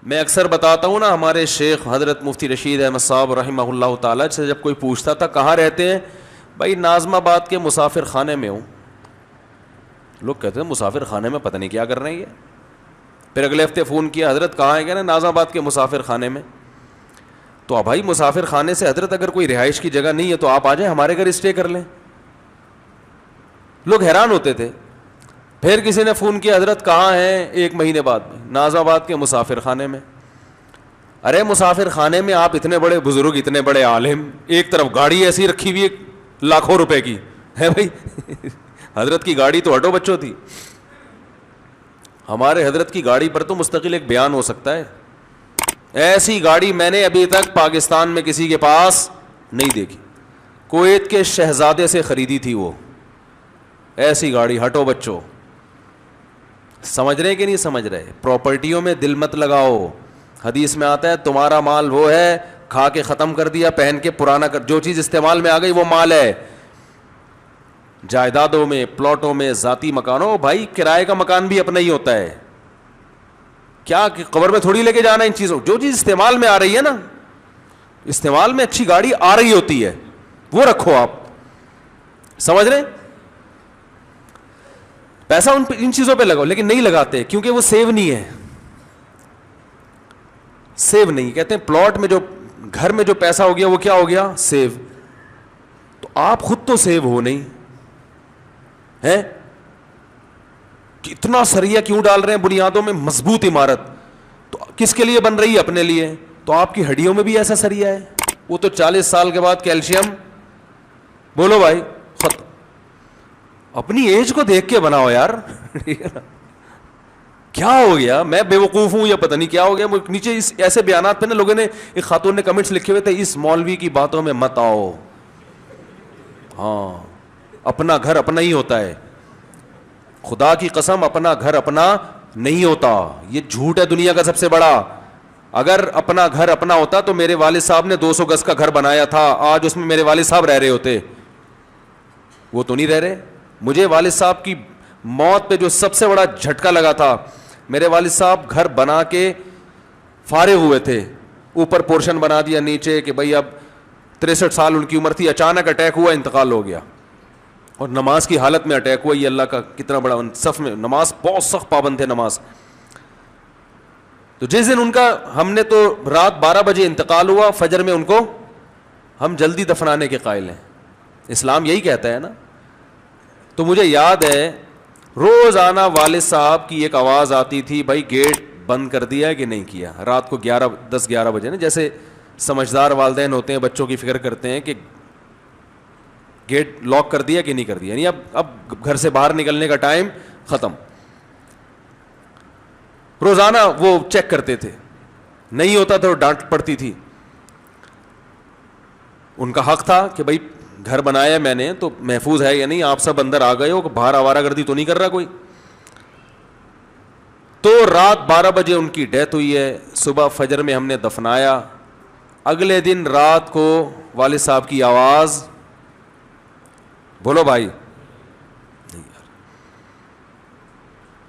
میں اکثر بتاتا ہوں نا, ہمارے شیخ حضرت مفتی رشید احمد صاحب رحمہ اللہ تعالیٰ سے جب کوئی پوچھتا تھا کہاں رہتے ہیں, بھائی ناظم آباد کے مسافر خانے میں ہوں. لوگ کہتے ہیں مسافر خانے میں پتہ نہیں کیا کر رہے ہیں یہ. پھر اگلے ہفتے فون کیا, حضرت کہاں ہے, کہہ رہے ناظم آباد کے مسافر خانے میں. تو اب بھائی مسافر خانے سے حضرت اگر کوئی رہائش کی جگہ نہیں ہے تو آپ آ جائیں ہمارے گھر اسٹے کر لیں. لوگ حیران ہوتے تھے. پھر کسی نے فون کیا, حضرت کہاں ہیں, 1 مہینے بعد ناظم آباد کے مسافر خانے میں. ارے مسافر خانے میں آپ اتنے بڑے بزرگ, اتنے بڑے عالم, ایک طرف گاڑی ایسی رکھی ہوئی ہے لاکھوں روپے کی ہے بھائی. حضرت کی گاڑی تو ہٹو بچوں تھی, ہمارے حضرت کی گاڑی پر تو مستقل ایک بیان ہو سکتا ہے. ایسی گاڑی میں نے ابھی تک پاکستان میں کسی کے پاس نہیں دیکھی. کویت کے شہزادے سے خریدی تھی وہ ایسی گاڑی. ہٹو بچوں, سمجھ رہے کہ نہیں سمجھ رہے؟ پراپرٹیوں میں دل مت لگاؤ. حدیث میں آتا ہے تمہارا مال وہ ہے کھا کے ختم کر دیا, پہن کے پرانا کر, جو چیز استعمال میں آ گئی وہ مال ہے. جائیدادوں میں, پلاٹوں میں, ذاتی مکانوں, بھائی کرائے کا مکان بھی اپنا ہی ہوتا ہے. کیا قبر میں تھوڑی لے کے جانا ان چیزوں. جو چیز استعمال میں آ رہی ہے نا, استعمال میں اچھی گاڑی آ رہی ہوتی ہے وہ رکھو آپ. سمجھ رہے؟ پیسہ ان چیزوں پہ لگاؤ, لیکن نہیں لگاتے کیونکہ وہ سیو نہیں ہے. سیو نہیں کہتے ہیں پلاٹ میں جو گھر میں جو پیسہ ہو گیا وہ کیا ہو گیا, سیو. تو آپ خود تو سیو ہو نہیں ہے. اتنا سریا کیوں ڈال رہے ہیں بنیادوں میں, مضبوط عمارت تو کس کے لیے بن رہی ہے, اپنے لیے. تو آپ کی ہڈیوں میں بھی ایسا سریا ہے, وہ تو 40 سال کے بعد کیلشیم, بولو بھائی ختم. اپنی ایج کو دیکھ کے بناؤ یار. کیا ہو گیا, میں بے وقوف ہوں یا پتہ نہیں کیا ہو گیا. نیچے اس ایسے بیانات پہ نا لوگوں نے, ایک خاتون نے کمنٹس لکھے ہوئے تھے, اس مولوی کی باتوں میں مت آؤ. ہاں, اپنا گھر اپنا ہی ہوتا ہے, خدا کی قسم اپنا گھر اپنا نہیں ہوتا. یہ جھوٹ ہے دنیا کا سب سے بڑا. اگر اپنا گھر اپنا ہوتا تو میرے والد صاحب نے 200 گز کا گھر بنایا تھا, آج اس میں میرے والد صاحب رہ رہے ہوتے. وہ تو نہیں رہ رہے. مجھے والد صاحب کی موت پہ جو سب سے بڑا جھٹکا لگا تھا, میرے والد صاحب گھر بنا کے فارغ ہوئے تھے, اوپر پورشن بنا دیا نیچے کہ بھئی اب 63 سال ان کی عمر تھی, اچانک اٹیک ہوا, انتقال ہو گیا. اور نماز کی حالت میں اٹیک ہوا. یہ اللہ کا کتنا بڑا, صف میں نماز بہت سخت پابند تھے نماز. تو جس دن ان کا, ہم نے تو رات 12 بجے انتقال ہوا, فجر میں ان کو ہم جلدی دفنانے کے قائل ہیں. اسلام یہی کہتا ہے نا. تو مجھے یاد ہے روزانہ والد صاحب کی ایک آواز آتی تھی, بھائی گیٹ بند کر دیا ہے کہ نہیں کیا. رات کو 10-11 بجے نا, جیسے سمجھدار والدین ہوتے ہیں بچوں کی فکر کرتے ہیں کہ گیٹ لاک کر دیا کہ نہیں کر دیا, یعنی اب گھر سے باہر نکلنے کا ٹائم ختم. روزانہ وہ چیک کرتے تھے, نہیں ہوتا تو ڈانٹ پڑتی تھی. ان کا حق تھا کہ بھائی گھر بنایا میں نے تو محفوظ ہے یا نہیں, آپ سب اندر آ گئے ہو, باہر آوارہ گردی تو نہیں کر رہا کوئی. تو رات 12 بجے ان کی ڈیتھ ہوئی ہے. صبح فجر میں ہم نے دفنایا. اگلے دن رات کو والد صاحب کی آواز, بولو بھائی, نہیں یار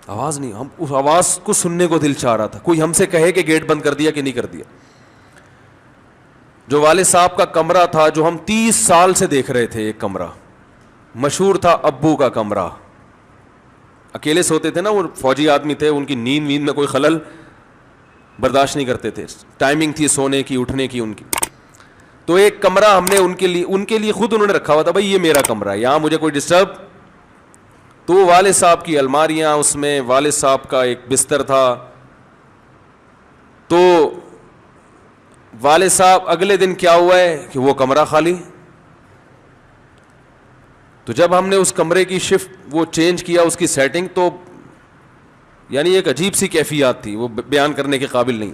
آواز نہیں. ہم اس آواز کو سننے کو دل چاہ رہا تھا, کوئی ہم سے کہے کہ گیٹ بند کر دیا کہ نہیں کر دیا. جو والد صاحب کا کمرہ تھا, جو ہم 30 سال سے دیکھ رہے تھے, ایک کمرہ مشہور تھا ابو کا کمرہ, اکیلے سوتے تھے نا, وہ فوجی آدمی تھے, ان کی نیند میں کوئی خلل برداشت نہیں کرتے تھے, ٹائمنگ تھی سونے کی اٹھنے کی ان کی. تو ایک کمرہ ہم نے ان کے لیے خود انہوں نے رکھا ہوا تھا, بھائی یہ میرا کمرہ ہے, یہاں مجھے کوئی ڈسٹرب. تو والد صاحب کی الماریاں, اس میں والد صاحب کا ایک بستر تھا. تو والد صاحب اگلے دن کیا ہوا ہے کہ وہ کمرہ خالی. تو جب ہم نے اس کمرے کی شفٹ وہ چینج کیا, اس کی سیٹنگ, تو یعنی ایک عجیب سی کیفیات تھی, وہ بیان کرنے کے قابل نہیں.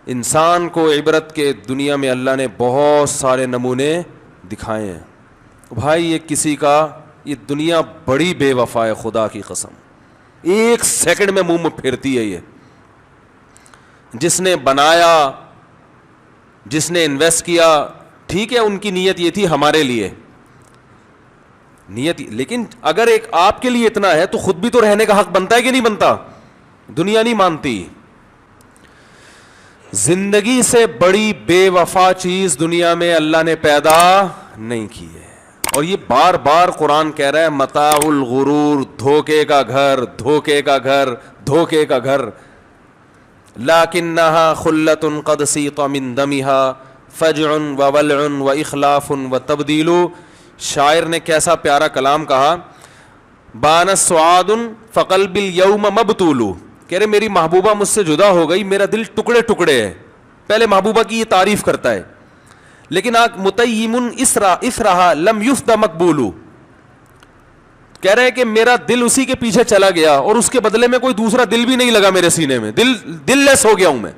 انسان کو عبرت کے دنیا میں اللہ نے بہت سارے نمونے دکھائے ہیں. بھائی یہ کسی کا, یہ دنیا بڑی بے وفا ہے, خدا کی قسم, 1 سیکنڈ میں منہ میں پھیرتی ہے. یہ جس نے بنایا, جس نے انویسٹ کیا, ٹھیک ہے ان کی نیت یہ تھی ہمارے لیے نیت, لیکن اگر ایک آپ کے لیے اتنا ہے تو خود بھی تو رہنے کا حق بنتا ہے کہ نہیں بنتا؟ دنیا نہیں مانتی. زندگی سے بڑی بے وفا چیز دنیا میں اللہ نے پیدا نہیں کی ہے. اور یہ بار بار قرآن کہہ رہا ہے متاع الغرور, دھوکے کا گھر, دھوکے کا گھر, دھوکے کا گھر. لکنھا خلۃ قد سیق من دمھا فجع وولع واخلاف وتبدیل. شاعر نے کیسا پیارا کلام کہا, بان سعاد فقلبی اليوم مبتول. کہہ رہے میری محبوبہ مجھ سے جدا ہو گئی, میرا دل ٹکڑے ٹکڑے ہے. پہلے محبوبہ کی یہ تعریف کرتا ہے, لیکن آج متیم اسرہا لم یفد مقبول. کہہ رہے ہیں کہ میرا دل اسی کے پیچھے چلا گیا اور اس کے بدلے میں کوئی دوسرا دل بھی نہیں لگا میرے سینے میں, دل لیس ہو گیا ہوں میں.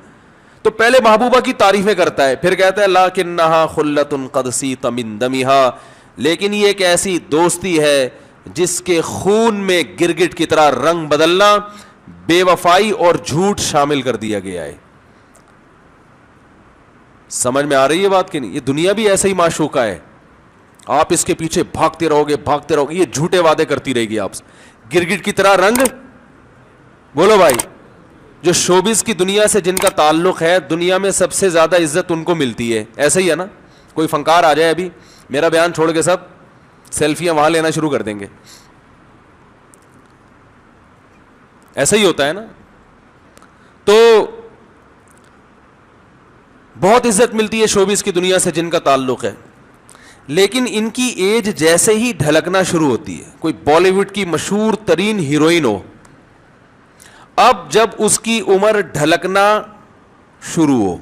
تو پہلے محبوبہ کی تعریفیں کرتا ہے, پھر کہتا ہے لکنھا خلۃ قد سیق من دمھا, لیکن یہ ایک ایسی دوستی ہے جس کے خون میں گرگٹ کی طرح رنگ بدلنا, بے وفائی اور جھوٹ شامل کر دیا گیا ہے. سمجھ میں آ رہی ہے بات کہ نہیں؟ یہ دنیا بھی ایسا ہی معشوقہ ہے, آپ اس کے پیچھے بھاگتے رہو گے, یہ جھوٹے وعدے کرتی رہے گی آپ سے, گرگٹ کی طرح رنگ. بولو بھائی, جو شوبز کی دنیا سے جن کا تعلق ہے, دنیا میں سب سے زیادہ عزت ان کو ملتی ہے. ایسا ہی ہے نا, کوئی فنکار آ جائے ابھی, میرا بیان چھوڑ کے سب سیلفیاں وہاں لینا شروع کر دیں گے, ایسا ہی ہوتا ہے نا. تو بہت عزت ملتی ہے شوبز کی دنیا سے جن کا تعلق ہے, لیکن ان کی ایج جیسے ہی ڈھلکنا شروع ہوتی ہے, کوئی بالی ووڈ کی مشہور ترین ہیروئن ہو, اب جب اس کی عمر ڈھلکنا شروع ہو,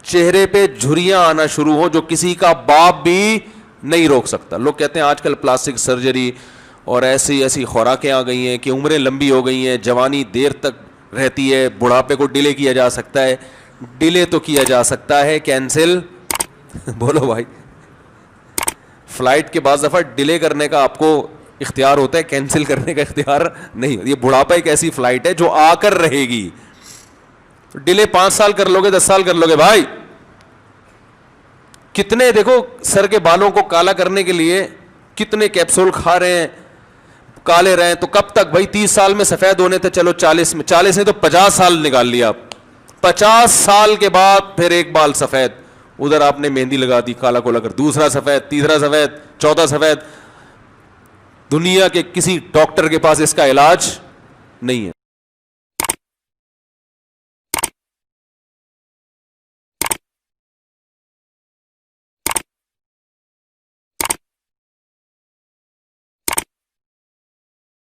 چہرے پہ جھریاں آنا شروع ہو جو کسی کا باپ بھی نہیں روک سکتا. لوگ کہتے ہیں آج کل پلاسٹک سرجری اور ایسی خوراکیں آ گئی ہیں کہ عمریں لمبی ہو گئی ہیں, جوانی دیر تک رہتی ہے, بڑھاپے کو ڈیلے کیا جا سکتا ہے. ڈیلے تو کیا جا سکتا ہے, کینسل بولو بھائی, فلائٹ کے بعض دفعہ ڈیلے کرنے کا آپ کو اختیار ہوتا ہے, کینسل کرنے کا اختیار نہیں. یہ بڑھاپا ایک ایسی فلائٹ ہے جو آ کر رہے گی. ڈیلے 5 سال کر لو گے, 10 سال کر لو گے بھائی. کتنے دیکھو سر کے بالوں کو کالا کرنے کے لیے کتنے کیپسول کھا رہے ہیں, کالے رہے, تو کب تک بھائی؟ 30 سال میں سفید ہونے تھے, چلو 40 میں, 40 نہیں تو 50 سال نکال لیا آپ. 50 سال کے بعد پھر ایک بال سفید, ادھر آپ نے مہندی لگا دی, کالا کولا کر, دوسرا سفید, تیسرا سفید, چوتھا سفید. دنیا کے کسی ڈاکٹر کے پاس اس کا علاج نہیں ہے.